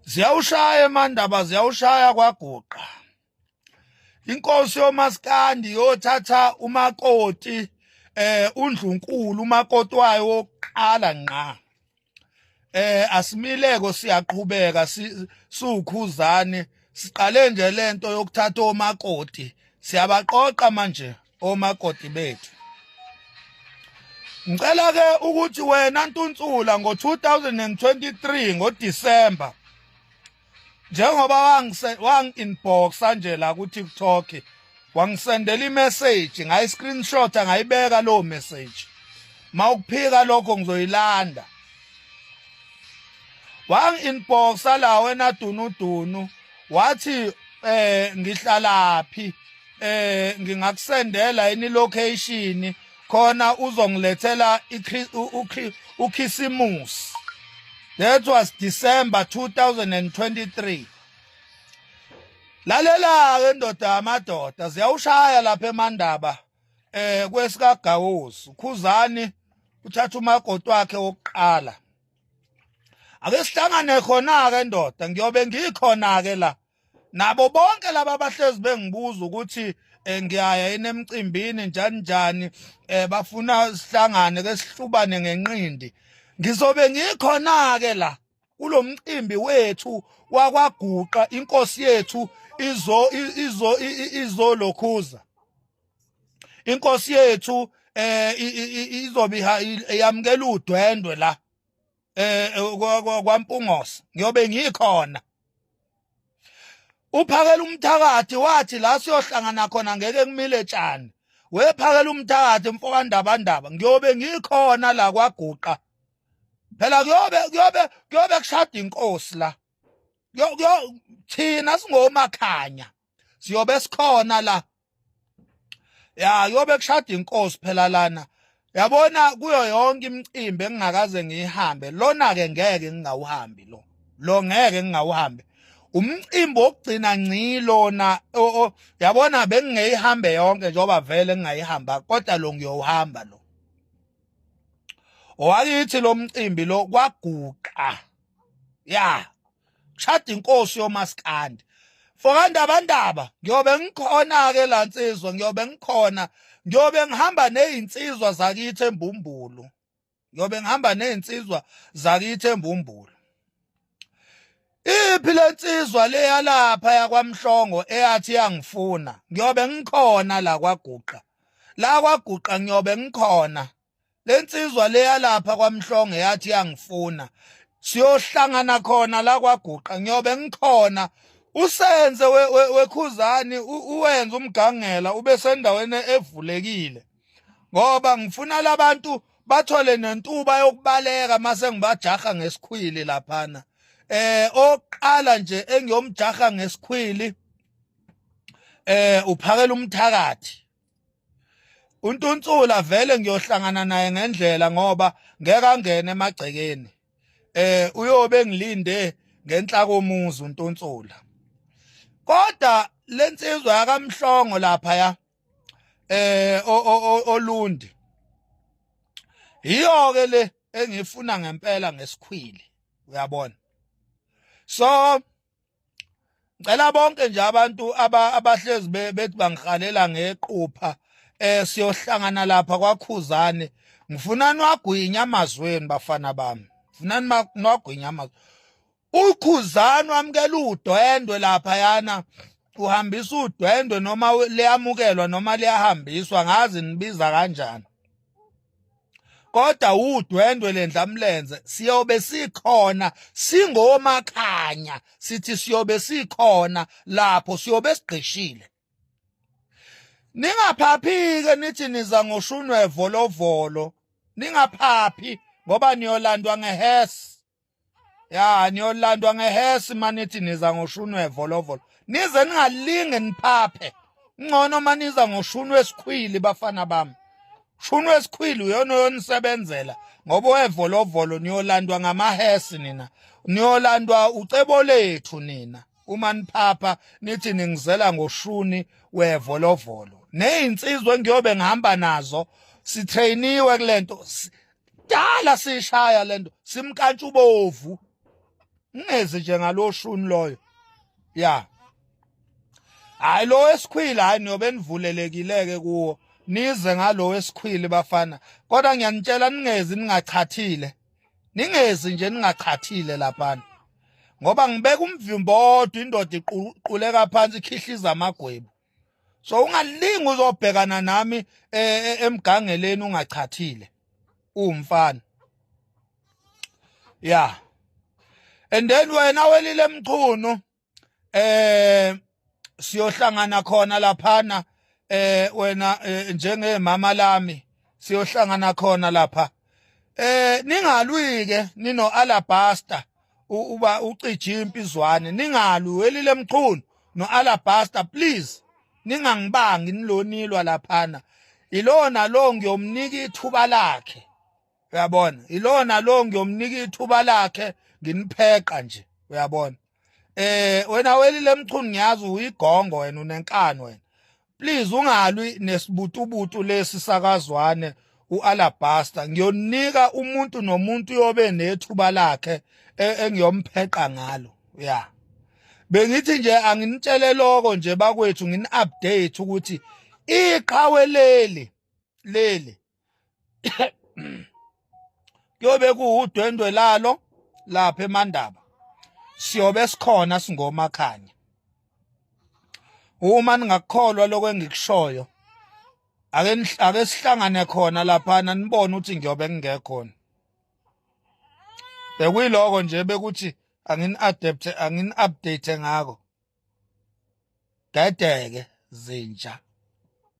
Ziyawushaya eMandaba, ziyawushaya kwaGuqa. Inkosi yoMaskandi yothatha umakoti uNdlunkulu umakoti wayo wokuqala ngqa. Asimileko siyaqhubeka siwukhuzane siqale nje lento yokuthatha omakoti. Siyabaqoqa manje omakoti bethu. Ngicela ke ukuthi wena Ntuntsula ngo-2023 ngoDisemba njengoba wangi-inboxa nje la ku-TikTok wangisendela imessage ngayi-screenshot ngayibeka lowo message. Mawukuphika lokho ngizoyilanda. Wangi-inboxa la wena Dunudunu wathi ngihlalaphi ngingakusendela yini location khona uzongilethela ukhisimusi. That was December 2023. Lalela ke ndoda amadoda ziyawushaya lapha eMandaba kwesikagawosi ukhuzani uthatha umakoti wakhe wokuqala. Ake sihlangane khona ke ndoda ngiyobe ngikhona ke la nabo bonke laba abahlezi bengibuza ukuthi ngiyaya enemcimbini njani bafuna sihlangane ke sihlubane ngenqindi. Ngizobe ngikhona ke la kulomcimbi wethu wakwaGuqa inkosi yethu izolokhuza. Inkosi yethu izobe yamkela udwendwe la kwaMpungosa. Ngiyobe ngikhona. Uphakela umthakathi wathi la siyohlangana khona ngeke kumile tshani. Wephakela umthakathi mfokandabandaba ngiyobe ngikhona la kwaGuqa. Phela kuyobe kushada inkosi la. Thina singomakhanya. Siyobe sikhona la. Ya yobe kushada inkosi phela lana. Yabona kuyo yonke imicimbi engingakaze ngihambe. Lona ke ngeke ngingawuhambi lo. Lo ngeke ngingawuhambi. Umcimbi wokugcina ngcilona yabona bengingeyihambe yonke njengoba vele ngingayihamba kodwa lo ngiyowuhamba lo. Owakithi lo mcimbi lo kwaGuqa. Ya. Kushada inkosi yoMaskandi. Fokandabandaba ngiyobe ngikhona ke la nsizwa ngiyobe ngikhona. Ngiyobe ngihamba nezinsizwa zakithi eMbumbulu. Ngiyobe ngihamba nezinsizwa zakithi eMbumbulu. Iphi lensizwa leya lapha yakwaMhlongo eyathi yangifuna. Ngiyobe ngikhona la kwaGuqa. La kwaGuqa ngiyobe ngikhona. Lensizwa leya lapha kwaMhlongo eyathi yangifuna. Siyohlangana khona la kwaGuqa ngiyobe ngikhona. Usenze wekhuzani uwenza umgangela ube sendaweni evulekile. Ngoba ngifuna labantu bathole nentuba yokubaleka mase ngibajaha ngesikhwili laphana. Oqala nje engiyomjaha ngesikhwili uphakela umthakathi. uNtuntsula vele ngiyohlangana naye ngendlela ngoba ngeke angene emagcekeni. Uyobe ngilinde ngenhla komuzi uNtuntsula. Kodwa lensizwa yakaMhlongo lapha ya Olundi. Iyo ke le engifuna ngempela ngesikhwili uyabona. So ngicela bonke nje abantu abahlezi bethi bangihalela ngequpha siyohlangana lapha kwaKhuzani. Ngifuna nwagwinya amazweni bafana bami. Ngifuna nwagwinya amazweni. uKhuzani wamkela udwendwe lapha yana uhambisa udwendwe noma liyamukelwa noma liyahambiswa ngazi nibiza kanjani. Kodwa udwendwe lendlamlenze siyobe sikhona singomakhanya sithi siyobe sikhona lapho siyobe sigqishile. Ningaphaphi-ke nithi niza ngoshunwe volovolo. Ningaphaphi ngoba niyolandwa ngehesi. Ya niyolandwa ngehesi manithi niza ngoshunwe volovolo. Nize ningalinge niphaphe. Ngcono maniza ngoshunwe esikhwili bafana bami. Shunwe esikhwili uyona onisebenzela ngoba wevolovolo niyolandwa ngamahesi nina. Niyolandwa ucebo lethu nina. Uma niphapha nithi ningizela ngoshuni wevolovolo. Nezinsizwe ngiyobe ngihamba nazo sitrainiwe kulento. Dala sishaya lento simkantsha ubovu. ngingezi nje ngaloshuni loyo ya hayi lo wesikhwili hayi niyobe nivulelekileke kuwo nize ngalo wesikhwili bafana kodwa ngiyanitshela ningezi ningachathile ningezi nje ningachathile lapha ngoba ngibeka umvimbo odwa indoda iquleka phansi ikhihliza amagwebu so ungalingi uzobhekana nami emgangeleni ungachathile umfana ya and then wena welile mchunu siyohlangana khona laphana wena njengemama lami siyohlangana khona lapha ningalwike nino Alabaster uba ucije impizwane ningalwi welile mchunu no Alabaster please ningangibangi nilonilwa laphana ilona lo ngiyomnika ithuba lakhe uyabona ilona lo ngiyomnika ithuba lakhe nginipheqa nje uyabona wena welile mchunu ngiyazi uyigongo wena unenkani wena please ungalwi nesibutubutu lesi sakazwane uAlabaster ngiyonika umuntu nomuntu yobe nethuba lakhe engiyompheqa ngalo ya bengithi nje anginitshele lokho nje bakwethu ngini-update ukuthi iqhawe leli kuyobe kuwudwendwe lalo lapha eMandaba siyobe sikhona singomakhanya uma ningakholwa lokho engikushoyo ake sihlangane khona laphana nibone ukuthi ngiyobe ngingekhona bekuyiloko nje bekuthi angini-update ngako dedeke zinja